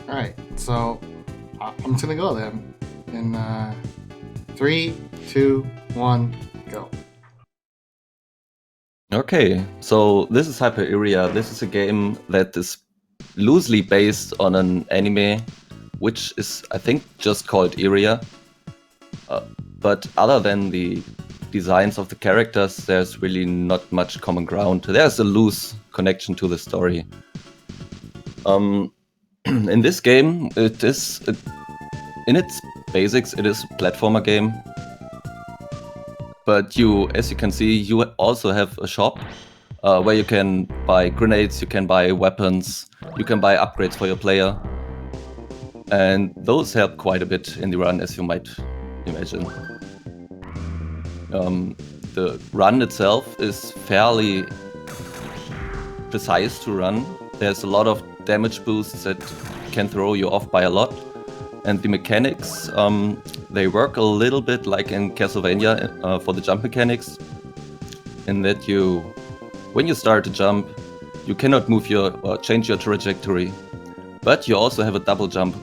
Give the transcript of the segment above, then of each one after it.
Alright, so I'm just gonna go then. In 3, 2, 1, go. Okay, so this is Hyper Iria. This is a game that is loosely based on an anime, which is, I think, just called Iria. But other than the designs of the characters, there's really not much common ground. There's a loose connection to the story. In this game, it is, in its basics, it is a platformer game. But as you can see, you also have a shop where you can buy grenades, you can buy weapons, you can buy upgrades for your player. And those help quite a bit in the run, as you might imagine. The run itself is fairly precise to run. There's a lot of damage boosts that can throw you off by a lot. And the mechanics, they work a little bit like in Castlevania for the jump mechanics, in that when you start to jump, you cannot move change your trajectory, but you also have a double jump,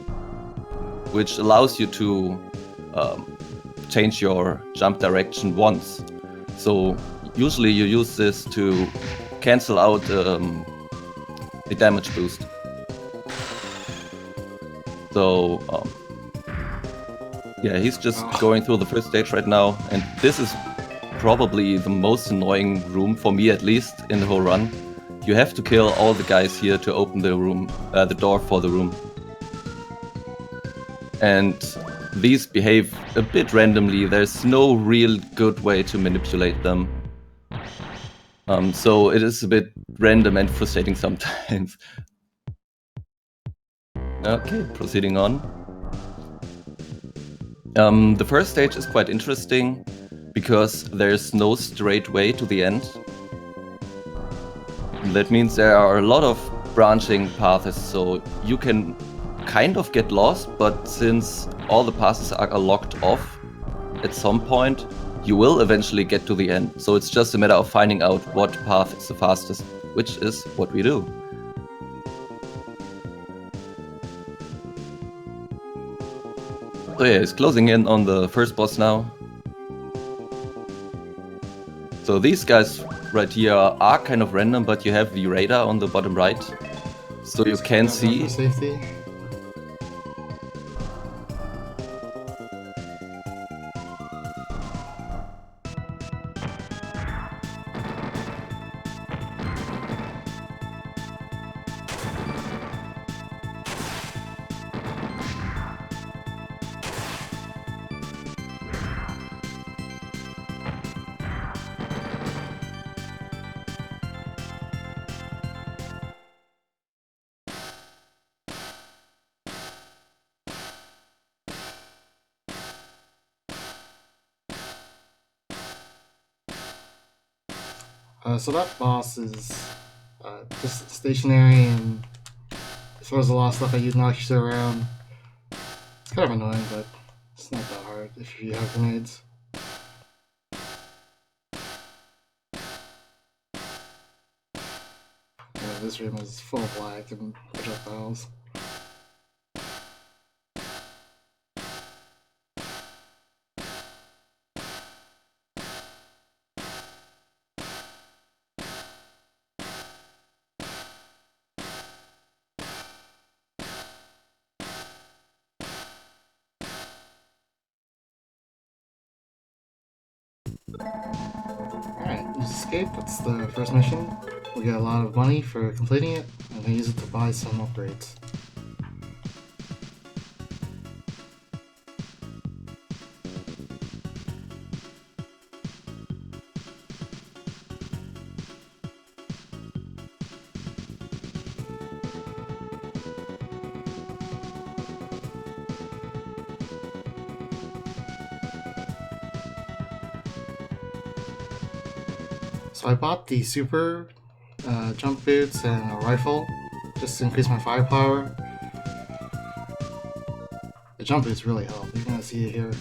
which allows you to change your jump direction once. So usually you use this to cancel out the damage boost. So yeah, he's just going through the first stage right now, and this is probably the most annoying room, for me at least, in the whole run. You have to kill all the guys here to open the door for the room. And these behave a bit randomly. There's no real good way to manipulate them. So it is a bit random and frustrating sometimes. Okay, proceeding on. The first stage is quite interesting because there's no straight way to the end. That means there are a lot of branching paths, so you can kind of get lost, but since all the paths are locked off, at some point you will eventually get to the end. So it's just a matter of finding out what path is the fastest, which is what we do. So yeah, it's closing in on the first boss now. So these guys right here are kind of random, but you have the radar on the bottom right, so you can see. Safety. So that boss is just stationary, and as far as a lot of stuff I use knocks you around. It's kind of annoying, but it's not that hard if you have grenades. Yeah, this room is full of lag and projectiles. Alright, use escape. That's the first mission. We get a lot of money for completing it, and we use it to buy some upgrades. So I bought the super jump boots and a rifle just to increase my firepower. The jump boots really help. You're gonna see it here.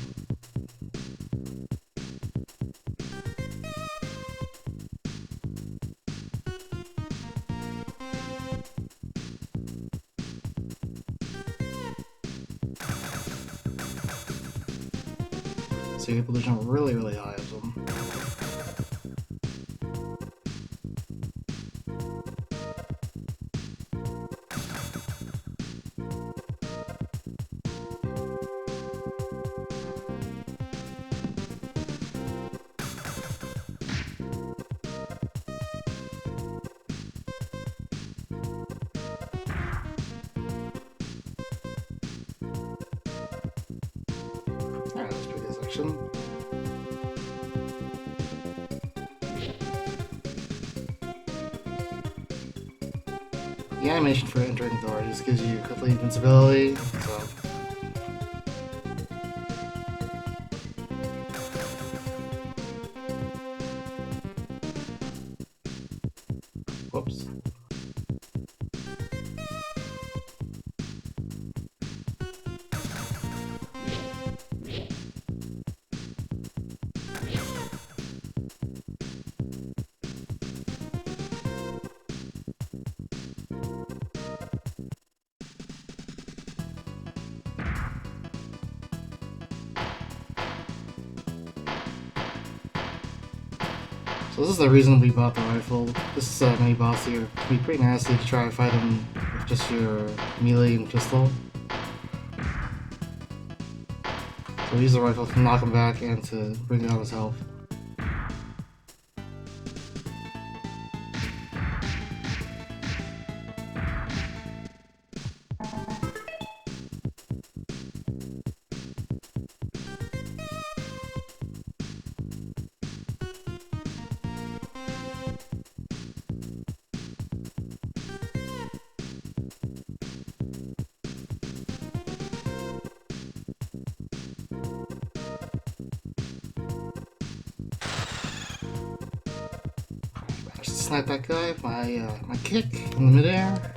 so you're able to jump really, really high of them. Alright, that's a pretty good section. The animation for entering the door just gives you complete invincibility, so... Whoops. So this is the reason we bought the rifle. This mini boss here can be pretty nasty to try to fight him with just your melee and pistol. So we use the rifle to knock him back and to bring down his health. Snipe that guy with my kick in the midair.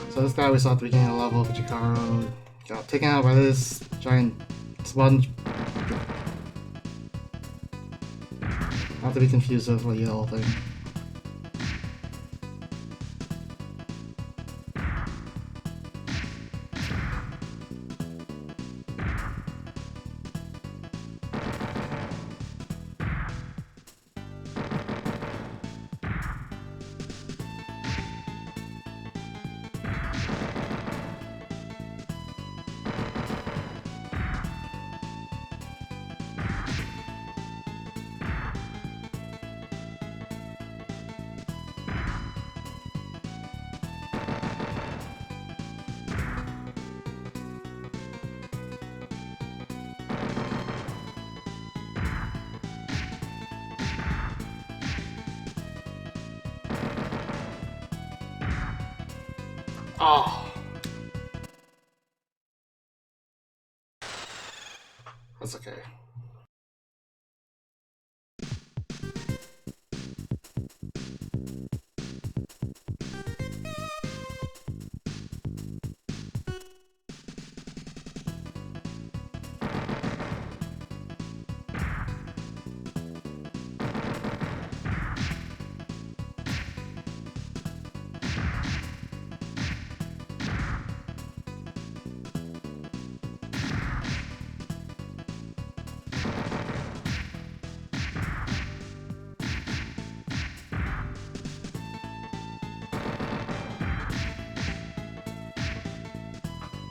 So this guy we saw at the beginning of the level, Chikaro, got taken out by this giant sponge. Not to be confused with the yellow thing. Oh. That's okay.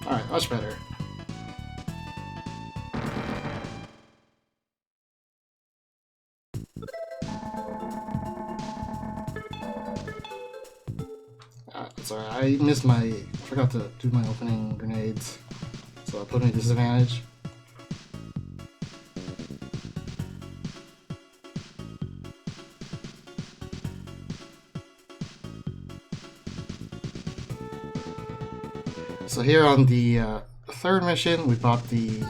Alright, much better. Sorry, I missed I forgot to do my opening grenades, so that put me at disadvantage. So here on the third mission, we bought the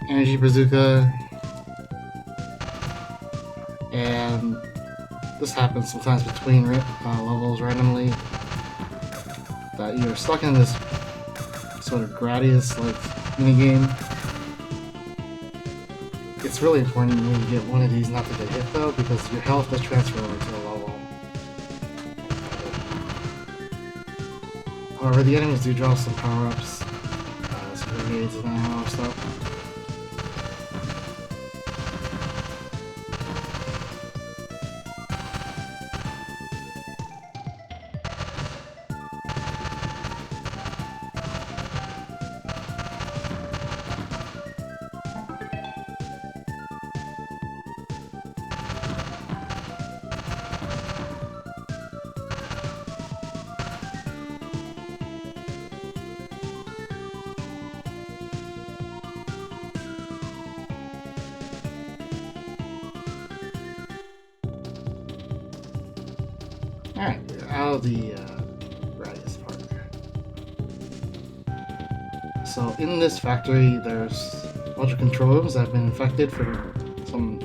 energy bazooka. and this happens sometimes between levels randomly, that you're stuck in this sort of Gradius like minigame. It's really important when you get one of these not to get hit though, because your health does transfer over to the level. However, the enemies do drop some power-ups, some grenades and ammo stuff. Alright, we're out of the Gradius part. So in this factory, there's a bunch of control rooms that have been infected for some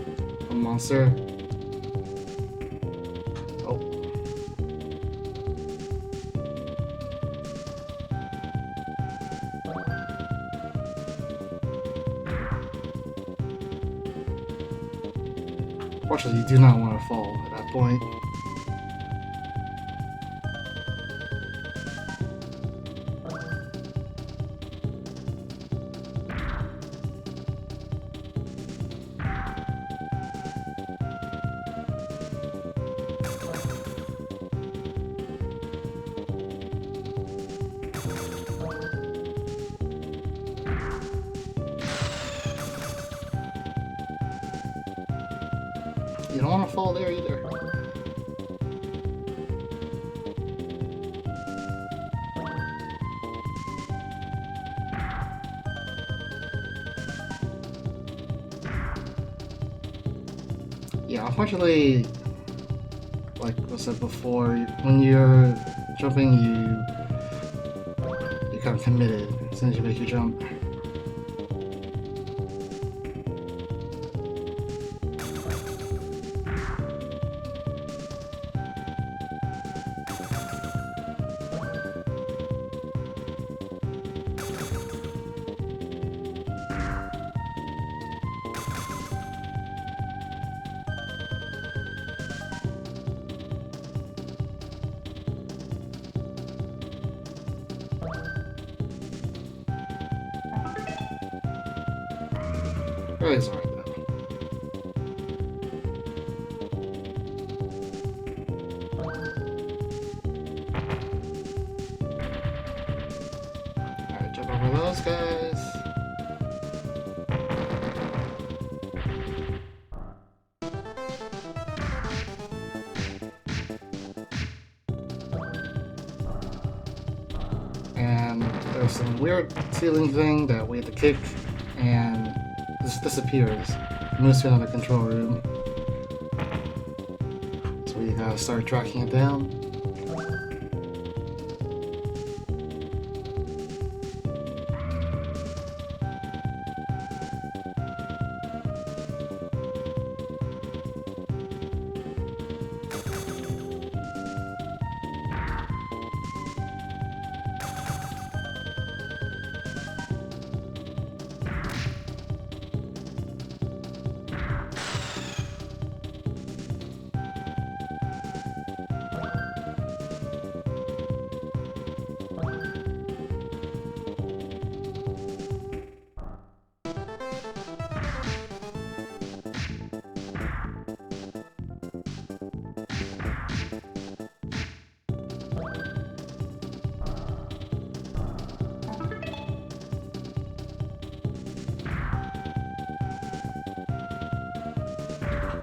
monster. Oh. Fortunately, you do not want to fall at that point. You don't want to fall there either. Yeah, unfortunately, like I said before, when you're jumping, you're kind of committed as soon as you make your jump. Oh, it's alright though. Alright, jump over those guys. And there's some weird ceiling thing that we have to kick, and this disappears. It moves to another control room. So we gotta start tracking it down.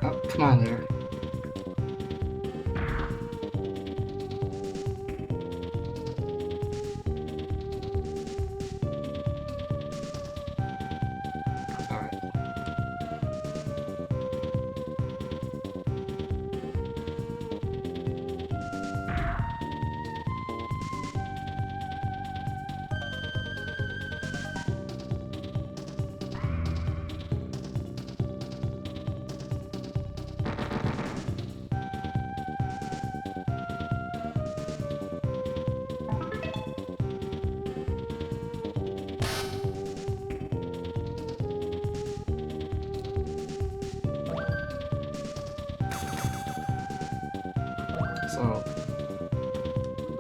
Oh, come on there. Alright.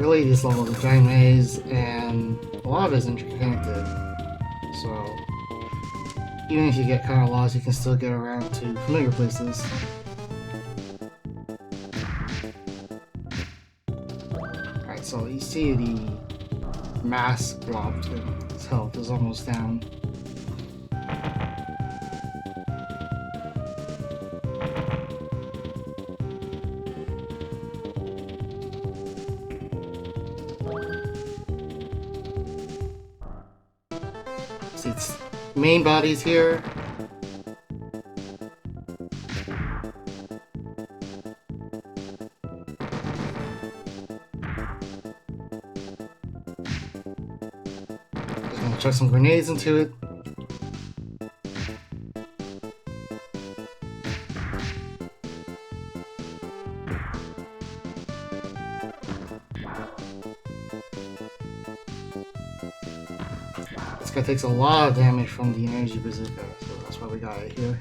really this level is a giant maze, and a lot of it is interconnected. So even if you get kind of lost, you can still get around to familiar places. Alright, so you see the mask dropped and his health is almost down. See, its main body's here. Just gonna chuck some grenades into it. This guy takes a lot of damage from the energy bazooka, so that's why we got it here.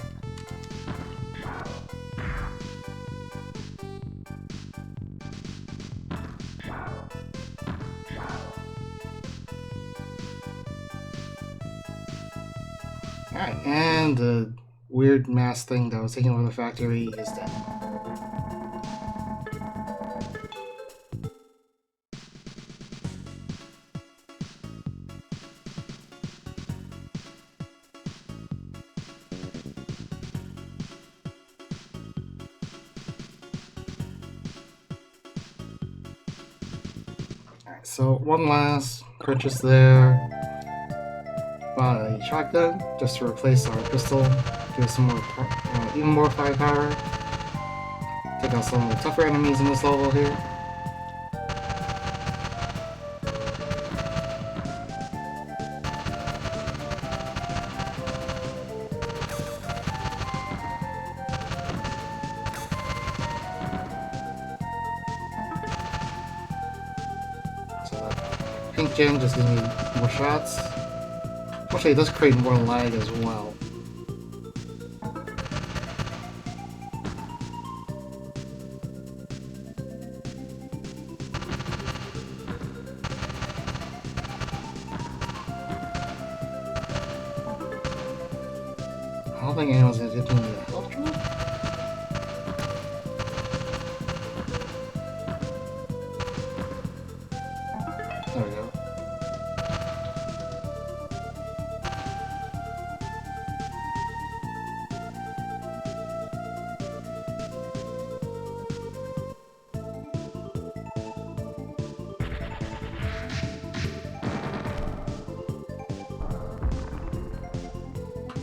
Alright, and the weird mass thing that was taking over the factory is dead. Alright, so one last purchase there. Bought a shotgun just to replace our pistol, give us some more, even more firepower. Take out some of the tougher enemies in this level here. So that pink gem just gives me more shots. Actually, it does create more lag as well. I don't think anyone's gonna get me a health drop. There we go.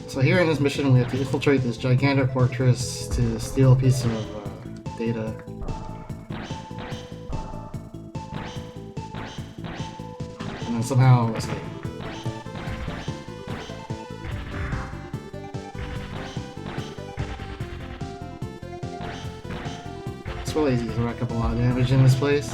So here in this mission, we have to infiltrate this gigantic fortress to steal a piece of data. And then somehow escape. It's really easy to rack up a lot of damage in this place.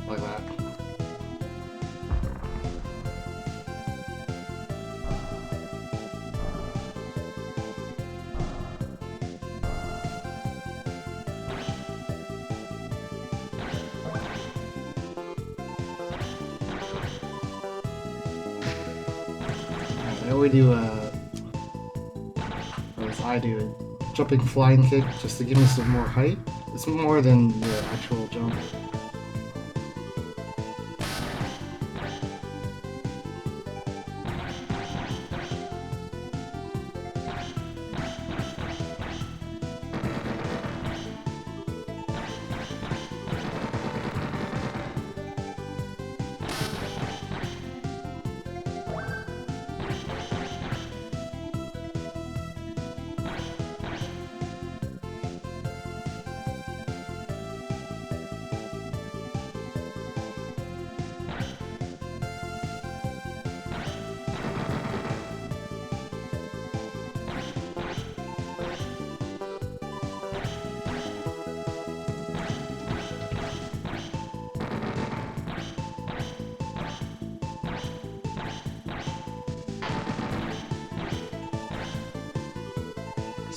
Like that. I always do or at least I do a jumping flying kick just to give me some more height. It's more than the actual jump.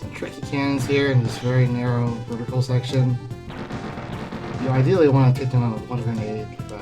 Some tricky cannons here in this very narrow vertical section. You ideally want to take them out with one grenade like that.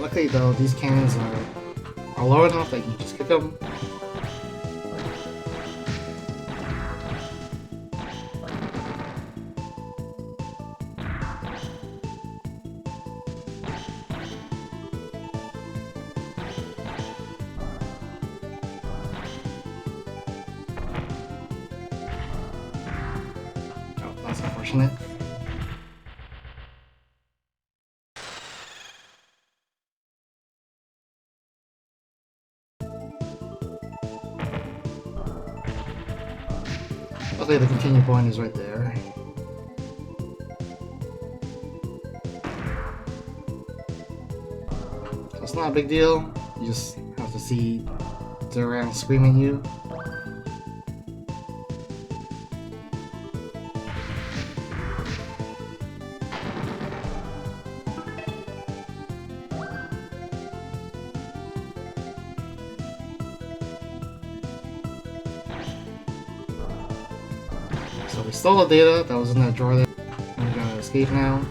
Luckily though, these cannons are low enough that you can just kick them. Oh, that's unfortunate. Luckily the continue point is right there. So it's not a big deal, you just have to see Duran scream at you. So we stole the data that was in that drawer there. We gotta escape now.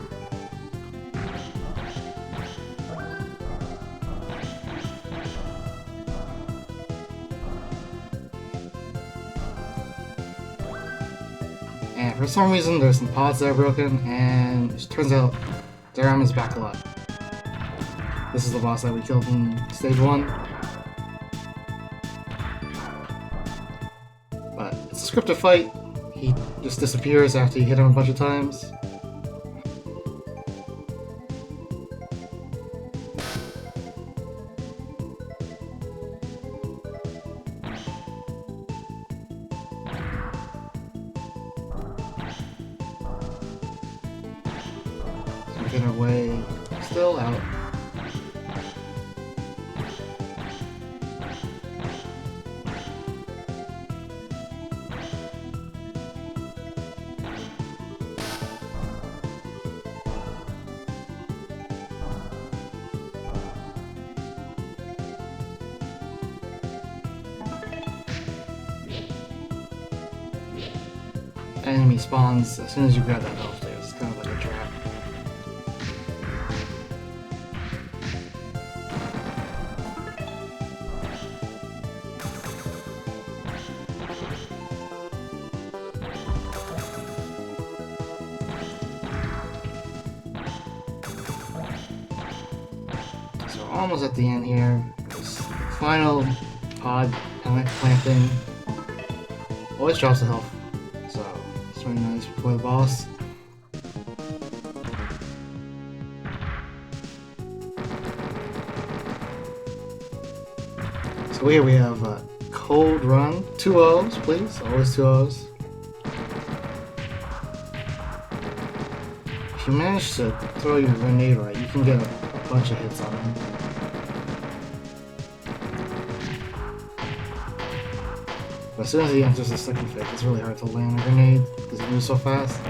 And for some reason there's some pods that are broken, and it turns out Daram is back alive. This is the boss that we killed in stage 1. But it's a scripted fight. He just disappears after you hit him a bunch of times. Making our way still out. Enemy spawns as soon as you grab that elf there. It's kind of like a trap. So we're almost at the end here. This final pod plant thing always drops the health. It's really nice before the boss. So here we have a cold run. 2 O's, please. Always 2 O's. If you manage to throw your grenade right, you can get a bunch of hits on him. But as soon as he enters the second phase, it's really hard to land a grenade because he moves so fast.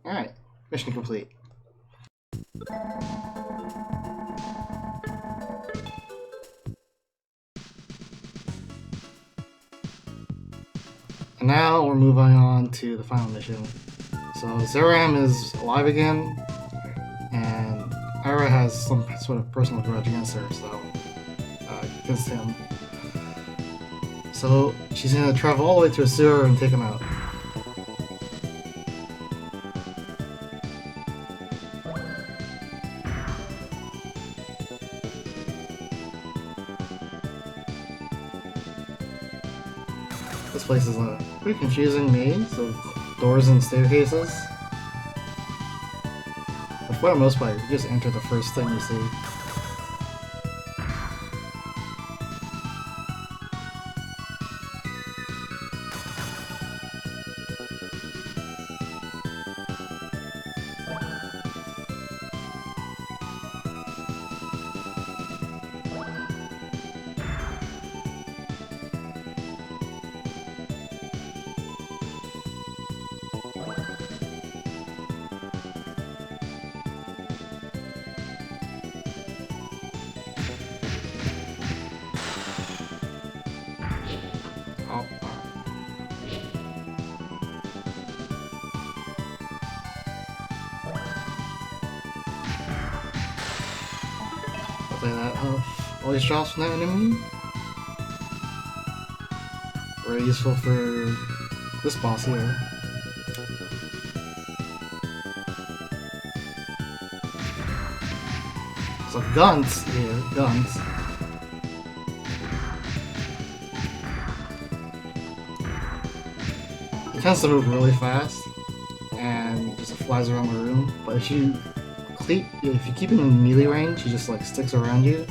Alright, mission complete. And now we're moving on to the final mission. So Zeram is alive again, and Iria has some sort of personal grudge against her, so against him. So she's gonna travel all the way to a sewer and take him out. This place is a pretty confusing maze of doors and staircases. But for the most part, you just enter the first thing you see. play that. Always drops from that enemy. Very useful for this boss here. So guns here, guns. He tends to move really fast and just flies around the room. But if you keep him in melee range, he just like sticks around you.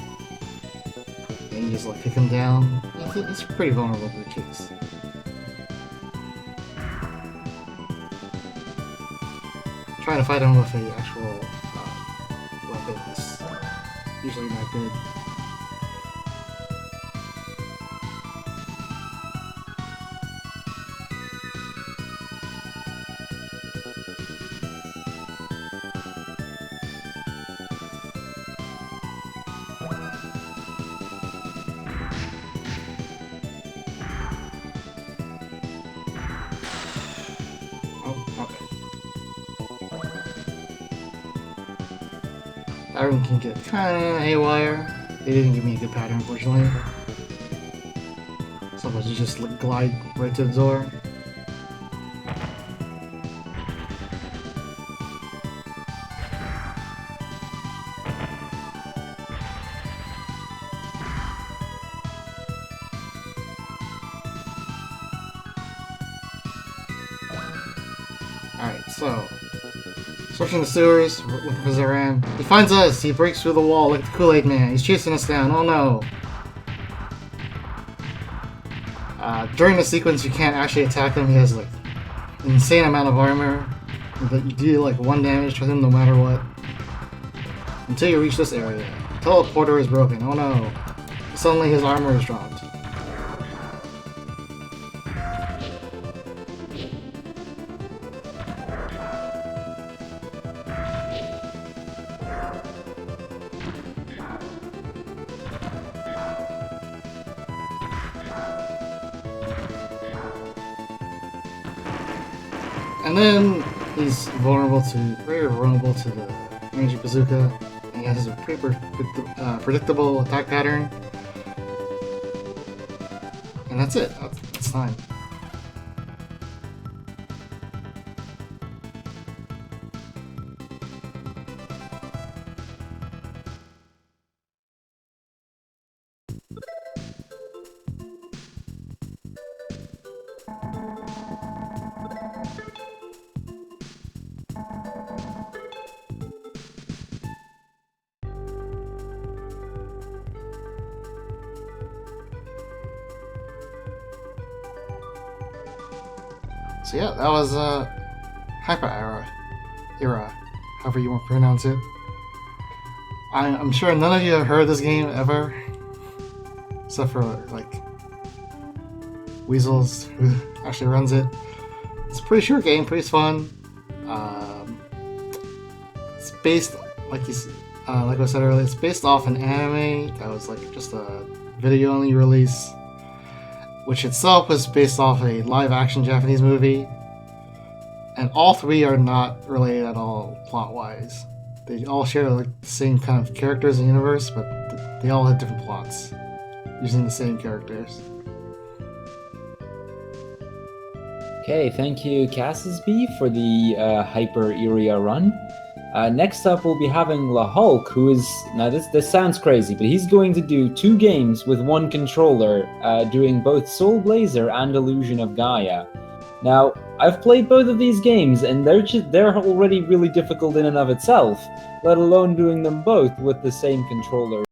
And you just like kick him down. It's pretty vulnerable to the kicks. Trying to fight him with a actual weapon is usually not good. Pattern can get kinda haywire. They didn't give me a good pattern, unfortunately. Sometimes you just glide right to the door. Alright, so searching the sewers, looking for Zaran. He finds us! He breaks through the wall like the Kool-Aid Man. He's chasing us down. Oh no! During the sequence, you can't actually attack him. He has like an insane amount of armor. But you do like 1 damage to him no matter what. Until you reach this area. The teleporter is broken. Oh no! Suddenly his armor is dropped. And then he's very vulnerable to the ranged bazooka, and he has a pretty predictable attack pattern. And that's it. That's fine. So yeah, that was Hyper Era, however you want to pronounce it. I'm sure none of you have heard this game ever, except for like Weasels, who actually runs it. It's a pretty short game, pretty fun. It's based, like I said earlier, it's based off an anime that was like just a video-only release, which itself was based off a live-action Japanese movie, and all 3 are not related at all plot-wise. They all share like the same kind of characters and universe, but they all have different plots, using the same characters. Okay, thank you, Casusby, for the Hyper Iria run. Next up, we'll be having La Hulk, who is... Now, this sounds crazy, but he's going to do 2 games with 1 controller, doing both Soul Blazer and Illusion of Gaia. Now, I've played both of these games, and they're already really difficult in and of itself, let alone doing them both with the same controller.